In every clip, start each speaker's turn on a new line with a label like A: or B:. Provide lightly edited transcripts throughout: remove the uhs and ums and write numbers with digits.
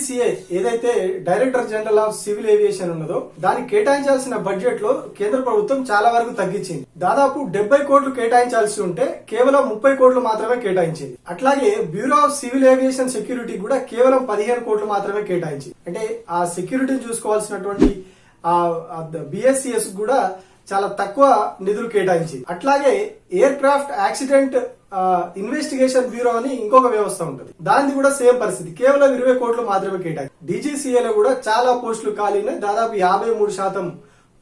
A: DGCA ఏదైతే director general of civil aviation ఉన్నదో దానికి కేటాయించాల్సిన బడ్జెట్ లో కేంద్ర ప్రభుత్వం చాలా వరకు తగ్గించింది. దాదాపు 70 కోట్లు కేటాయించాల్సి ఉంటే కేవలం 30 కోట్లు మాత్రమే కేటాయించింది. అట్లాగే bureau of civil aviation security కూడా కేవలం 15 కోట్లు మాత్రమే కేటాయించింది. అంటే ఆ సెక్యూరిటీని చూసుకోవాల్సినటువంటి బిఎస్సిఎస్ కూడా చాలా తక్కువ నిధులు కేటాయించింది. అట్లాగే air craft accident investigation bureau అని ఇంకొక వ్యవస్థ ఉంటుంది. దానిది కూడా సేమ్ పరిస్థితి, కేవలం 20 కోట్లు మాత్రమే కేటాయించింది. డీజీసీఏలో కూడా చాలా పోస్టులు ఖాళీ ఉన్నాయి. దాదాపు 53%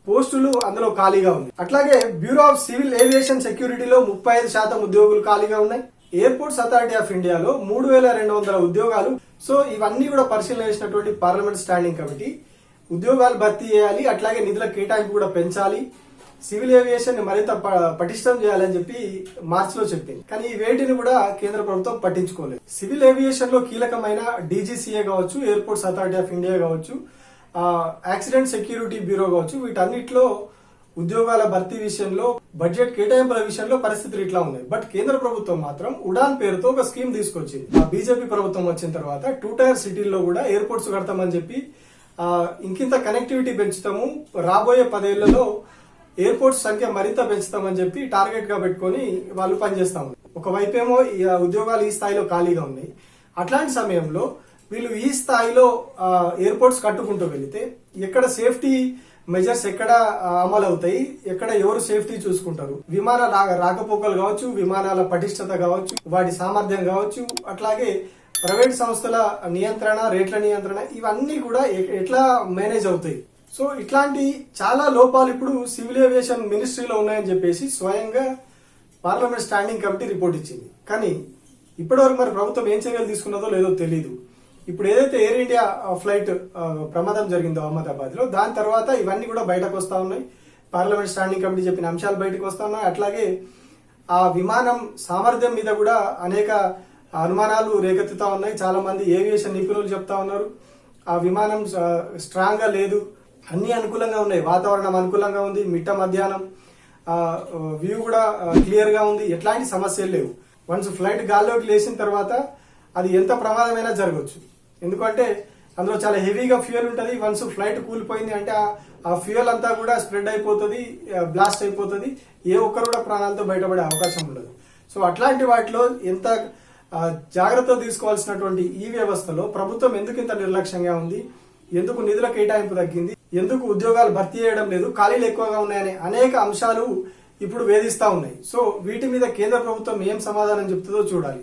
A: పోస్టులు అందులో ఖాళీగా ఉన్నాయి. అట్లాగే బ్యూరో ఆఫ్ సివిల్ ఏవియేషన్ సెక్యూరిటీలో 35% ఉద్యోగులు ఖాళీగా ఉన్నాయి. ఎయిర్పోర్ట్స్ అథారిటీ ఆఫ్ ఇండియాలో 3200 ఉద్యోగాలు. సో ఇవన్నీ కూడా పరిశీలన చేసినటువంటి పార్లమెంట్ స్టాండింగ్ కమిటీ ఉద్యోగాలు భర్తీ చేయాలి, అట్లాగే నిధుల కేటాయింపు కూడా పెంచాలి, సివిల్ ఏవియేషన్ ని మరింత పటిష్టం చేయాలని చెప్పి మార్చిలో చెప్పింది. కానీ ఈ వేటిని కూడా కేంద్ర ప్రభుత్వం పట్టించుకోలేదు. సివిల్ ఏవియేషన్ లో కీలకమైన డీజీసీఏ కావచ్చు, ఎయిర్పోర్ట్స్ అథారిటీ ఆఫ్ ఇండియా కావచ్చు, యాక్సిడెంట్ సెక్యూరిటీ బ్యూరో కావచ్చు, వీటన్నిటిలో ఉద్యోగాల భర్తీ విషయంలో, బడ్జెట్ కేటాయింపుల విషయంలో పరిస్థితులు ఇట్లా ఉన్నాయి. బట్ కేంద్ర ప్రభుత్వం మాత్రం ఉడాన్ పేరుతో ఒక స్కీమ్ తీసుకొచ్చింది. బీజేపీ ప్రభుత్వం వచ్చిన తర్వాత 2 టైర్ సిటీల్లో కూడా ఎయిర్పోర్ట్స్ కడతామని చెప్పి ఇంకింత కనెక్టివిటీ పెంచుతాము, రాబోయే 10 ఏళ్లలో ఎయిర్పోర్ట్స్ సంఖ్య మరింత పెంచుతామని చెప్పి టార్గెట్ గా పెట్టుకుని వాళ్ళు పనిచేస్తాం. ఒకవైపేమో ఉద్యోగాలు ఈ స్థాయిలో ఖాళీగా ఉన్నాయి. అట్లాంటి సమయంలో వీళ్ళు ఈ స్థాయిలో ఎయిర్పోర్ట్స్ కట్టుకుంటూ వెళితే ఎక్కడ సేఫ్టీ మెజర్స్ ఎక్కడ అమలు అవుతాయి, ఎక్కడ ఎవరు సేఫ్టీ చూసుకుంటారు, విమానాల రాకపోకలు కావచ్చు, విమానాల పటిష్టత కావచ్చు, వాటి సామర్థ్యం కావచ్చు, అట్లాగే ప్రైవేట్ సంస్థల నియంత్రణ, రేట్ల నియంత్రణ, ఇవన్నీ కూడా ఎట్లా మేనేజ్ అవుతాయి. సో ఇట్లాంటి చాలా లోపాలు ఇప్పుడు సివిల్ ఏవియేషన్ మినిస్ట్రీలో ఉన్నాయని చెప్పేసి స్వయంగా పార్లమెంట్ స్టాండింగ్ కమిటీ రిపోర్ట్ ఇచ్చింది. కానీ ఇప్పటివరకు మరి ప్రభుత్వం ఏం చర్యలు తీసుకున్నదో లేదో తెలీదు. ఇప్పుడు ఏదైతే ఎయిర్ ఇండియా ఫ్లైట్ ప్రమాదం జరిగిందో అహ్మదాబాద్ లో, దాని తర్వాత ఇవన్నీ కూడా బయటకు వస్తా ఉన్నాయి. పార్లమెంట్ స్టాండింగ్ కమిటీ చెప్పిన అంశాలు బయటకు వస్తా ఉన్నాయి. అట్లాగే ఆ విమానం సామర్థ్యం మీద కూడా అనేక అనుమానాలు రేకెత్తుతా ఉన్నాయి. చాలా మంది ఏవియేషన్ నిపుణులు చెప్తా ఉన్నారు ఆ విమానం స్ట్రాంగ్ గా లేదు, అన్ని అనుకూలంగా ఉన్నాయి, వాతావరణం అనుకూలంగా ఉంది, మిట్ట మధ్యాహ్నం వ్యూ కూడా క్లియర్ గా ఉంది, ఎట్లాంటి సమస్యలు లేవు. వన్స్ ఫ్లైట్ గాల్లోకి లేచిన తర్వాత అది ఎంత ప్రమాదమైనా జరగవచ్చు. ఎందుకంటే అందులో చాలా హెవీగా ఫ్యూయల్ ఉంటుంది. వన్స్ ఫ్లైట్ కూలిపోయింది అంటే ఆ ఫ్యూయల్ అంతా కూడా స్ప్రెడ్ అయిపోతుంది, బ్లాస్ట్ అయిపోతుంది, ఏ ఒక్కరు కూడా ప్రాణాలతో బయటపడే అవకాశం ఉండదు. సో అట్లాంటి వాటిలో ఎంత జాగ్రత్త తీసుకోవాల్సినటువంటి ఈ వ్యవస్థలో ప్రభుత్వం ఎందుకు ఇంత నిర్లక్ష్యంగా ఉంది, ఎందుకు నిధుల కేటాయింపు తగ్గింది, ఎందుకు ఉద్యోగాలు భర్తీ చేయడం లేదు, ఖాళీలు ఎక్కువగా ఉన్నాయనే అనేక అంశాలు ఇప్పుడు వేధిస్తా ఉన్నాయి. సో వీటి మీద కేంద్ర ప్రభుత్వం ఏం సమాధానం చెప్తుందో చూడాలి.